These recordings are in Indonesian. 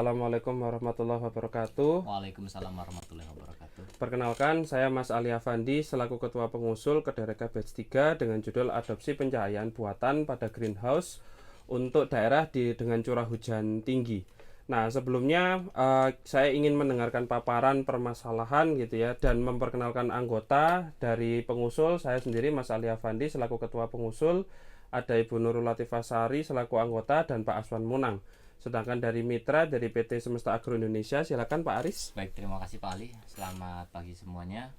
Assalamualaikum warahmatullahi wabarakatuh. Waalaikumsalam warahmatullahi wabarakatuh. Perkenalkan, saya Mas Ali Afandi selaku Ketua Pengusul Kedereka Batch 3 dengan judul Adopsi Pencahayaan Buatan pada Greenhouse untuk daerah dengan curah hujan tinggi. Nah, sebelumnya saya ingin mendengarkan paparan permasalahan gitu ya, dan memperkenalkan anggota dari pengusul. Saya sendiri Mas Ali Afandi selaku Ketua Pengusul, ada Ibu Nurul Latifasari selaku anggota, dan Pak Aswan Munang. Sedangkan dari mitra dari PT Semesta Agro Indonesia, silakan Pak Aris. Baik, terima kasih Pak Ali. Selamat pagi semuanya.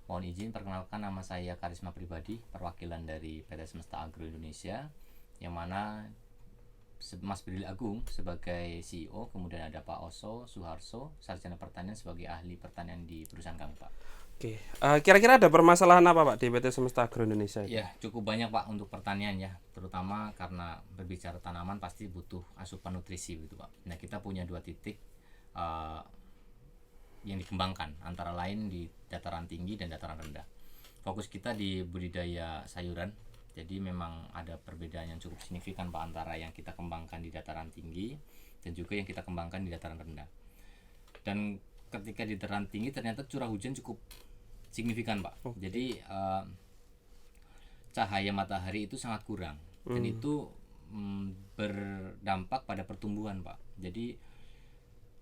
Mohon izin perkenalkan, nama saya Karisma Pribadi, perwakilan dari PT Semesta Agro Indonesia, yang mana Mas Brili Agung sebagai CEO, kemudian ada Pak Oso Suharso, Sarjana Pertanian sebagai ahli pertanian di perusahaan kami, Pak. Oke, kira-kira ada permasalahan apa Pak di PT Semesta Agro Indonesia? Ya, cukup banyak Pak untuk pertanian ya, terutama karena berbicara tanaman pasti butuh asupan nutrisi gitu Pak. Nah, kita punya dua titik yang dikembangkan, antara lain di dataran tinggi dan dataran rendah. Fokus kita di budidaya sayuran, jadi memang ada perbedaan yang cukup signifikan Pak antara yang kita kembangkan di dataran tinggi dan juga yang kita kembangkan di dataran rendah. Dan ketika di dataran tinggi ternyata curah hujan cukup signifikan Pak. Jadi cahaya matahari itu sangat kurang dan itu berdampak pada pertumbuhan Pak. Jadi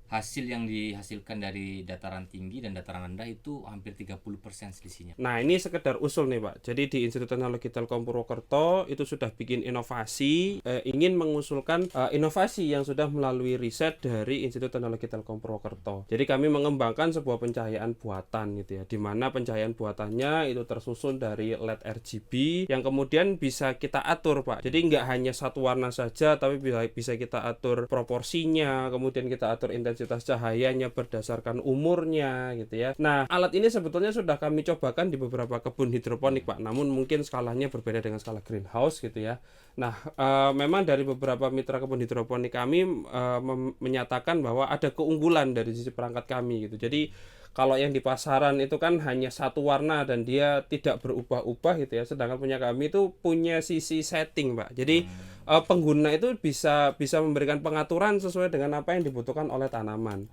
hasil yang dihasilkan dari dataran tinggi dan dataran rendah itu hampir 30% selisihnya. Nah, ini sekedar usul nih Pak. Jadi di Institut Teknologi Telkom Purwokerto itu sudah bikin inovasi, ingin mengusulkan inovasi yang sudah melalui riset dari Institut Teknologi Telkom Purwokerto. Jadi kami mengembangkan sebuah pencahayaan buatan gitu ya, di mana pencahayaan buatannya itu tersusun dari LED RGB yang kemudian bisa kita atur Pak. Jadi nggak hanya satu warna saja, tapi bisa kita atur proporsinya, kemudian kita atur intensitas cahayanya berdasarkan umurnya gitu ya. Nah, alat ini sebetulnya sudah kami cobakan di beberapa kebun hidroponik Pak, namun mungkin skalanya berbeda dengan skala greenhouse gitu ya. Nah, memang dari beberapa mitra kebun hidroponik kami menyatakan bahwa ada keunggulan dari sisi perangkat kami gitu. Jadi kalau yang di pasaran itu kan hanya satu warna dan dia tidak berubah-ubah gitu ya, sedangkan punya kami itu punya sisi setting Pak. Jadi pengguna itu bisa memberikan pengaturan sesuai dengan apa yang dibutuhkan oleh tanaman.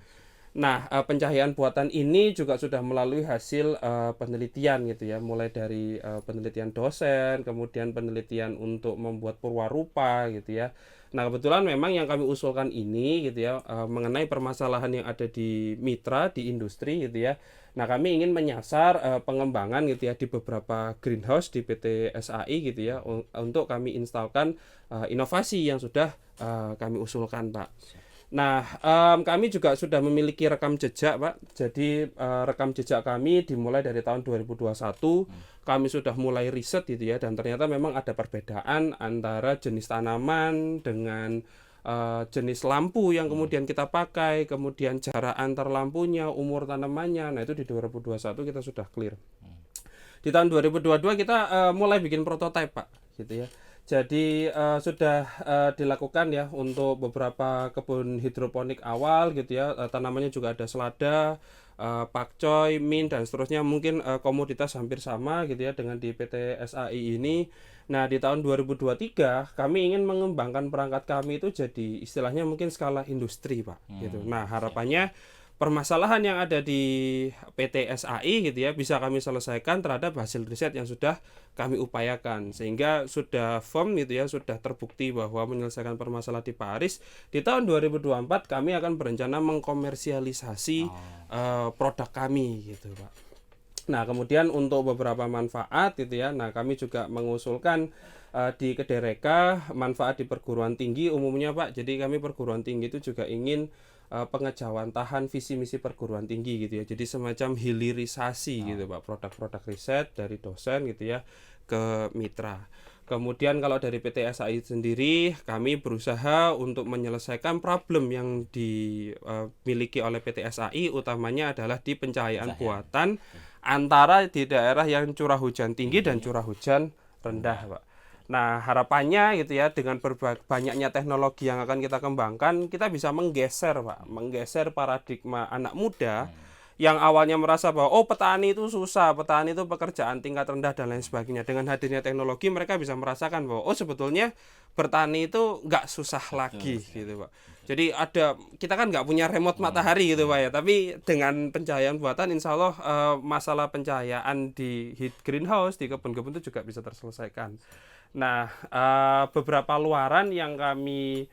Nah, pencahayaan buatan ini juga sudah melalui hasil penelitian gitu ya, mulai dari penelitian dosen, kemudian penelitian untuk membuat purwarupa gitu ya. Nah, kebetulan memang yang kami usulkan ini gitu ya, mengenai permasalahan yang ada di mitra, di industri gitu ya. Nah, kami ingin menyasar pengembangan gitu ya di beberapa greenhouse di PT SAI gitu ya, untuk kami instalkan inovasi yang sudah kami usulkan Pak. Nah, kami juga sudah memiliki rekam jejak Pak. Jadi rekam jejak kami dimulai dari tahun 2021. Kami sudah mulai riset gitu ya, dan ternyata memang ada perbedaan antara jenis tanaman dengan jenis lampu yang kemudian kita pakai, kemudian jarak antar lampunya, umur tanamannya. Nah, itu di 2021 kita sudah clear. Di tahun 2022 kita mulai bikin prototipe Pak gitu ya. Jadi sudah dilakukan ya untuk beberapa kebun hidroponik awal gitu ya. Tanamannya juga ada selada, pakcoy, mint dan seterusnya, mungkin komoditas hampir sama gitu ya dengan di PT SAI ini. Nah, di tahun 2023 kami ingin mengembangkan perangkat kami itu jadi istilahnya mungkin skala industri Pak gitu. Nah, harapannya permasalahan yang ada di PT SAI gitu ya bisa kami selesaikan terhadap hasil riset yang sudah kami upayakan, sehingga sudah firm gitu ya, sudah terbukti bahwa menyelesaikan permasalahan di Paris. Di tahun 2024 kami akan berencana mengkomersialisasi produk kami gitu Pak. Nah, kemudian untuk beberapa manfaat gitu ya, nah kami juga mengusulkan di Kedereka manfaat di perguruan tinggi umumnya Pak. Jadi kami perguruan tinggi itu juga ingin pengejauhan tahan visi misi perguruan tinggi gitu ya. Jadi semacam hilirisasi gitu Pak, produk-produk riset dari dosen gitu ya ke mitra. Kemudian kalau dari PT SAI sendiri, kami berusaha untuk menyelesaikan problem yang dimiliki oleh PT SAI, utamanya adalah di pencahayaan buatan antara di daerah yang curah hujan tinggi dan curah hujan rendah Pak. Nah, harapannya gitu ya, dengan banyaknya teknologi yang akan kita kembangkan, kita bisa menggeser Pak, menggeser paradigma anak muda yang awalnya merasa bahwa oh petani itu susah, petani itu pekerjaan tingkat rendah dan lain sebagainya. Dengan hadirnya teknologi mereka bisa merasakan bahwa oh sebetulnya bertani itu nggak susah lagi gitu Pak. Jadi kita kan nggak punya remote matahari gitu Pak ya, tapi dengan pencahayaan buatan insya Allah masalah pencahayaan di heat greenhouse di kebun-kebun itu juga bisa terselesaikan. Nah, beberapa luaran yang kami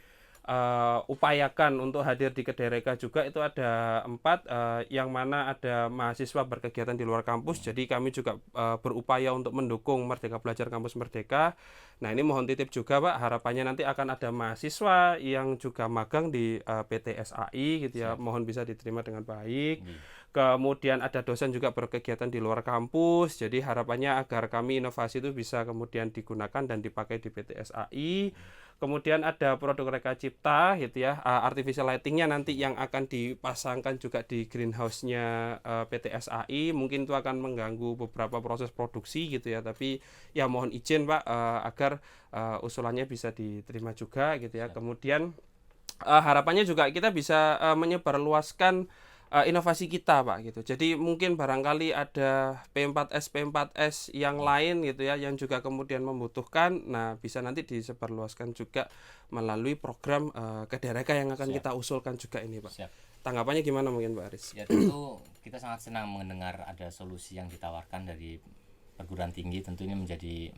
upayakan untuk hadir di Kedereka juga itu ada 4 yang mana ada mahasiswa berkegiatan di luar kampus. Jadi kami juga berupaya untuk mendukung Merdeka Belajar Kampus Merdeka. Nah ini mohon titip juga Pak, harapannya nanti akan ada mahasiswa yang juga magang di PT SAI gitu ya. Mohon bisa diterima dengan baik. Kemudian ada dosen juga berkegiatan di luar kampus. Jadi harapannya agar kami inovasi itu bisa kemudian digunakan dan dipakai di PT SAI. Kemudian ada produk Reka Cipta gitu ya, artificial lightingnya nanti yang akan dipasangkan juga di greenhouse-nya PT SAI. Mungkin itu akan mengganggu beberapa proses produksi gitu ya, tapi ya mohon izin Pak agar usulannya bisa diterima juga gitu ya. Kemudian harapannya juga kita bisa menyebarluaskan inovasi kita Pak gitu. Jadi mungkin barangkali ada P4S yang lain gitu ya yang juga kemudian membutuhkan. Nah, bisa nanti disebarluaskan juga melalui program Kedereka yang akan kita usulkan juga ini Pak. Siap. Tanggapannya gimana mungkin Pak Aris? Ya tentu kita sangat senang mendengar ada solusi yang ditawarkan dari perguruan tinggi. Tentu ini menjadi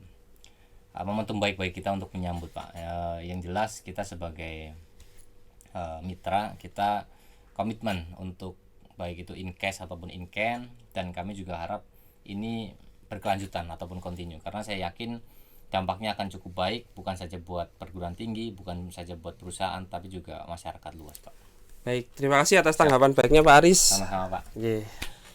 momentum baik bagi kita untuk menyambut Pak. Yang jelas kita sebagai mitra kita komitmen untuk baik itu in cash ataupun in can, dan kami juga harap ini berkelanjutan ataupun continue karena saya yakin dampaknya akan cukup baik bukan saja buat perguruan tinggi, bukan saja buat perusahaan, tapi juga masyarakat luas Pak. Baik, terima kasih atas tanggapan baiknya Pak Aris. Sama-sama Pak. Yeah.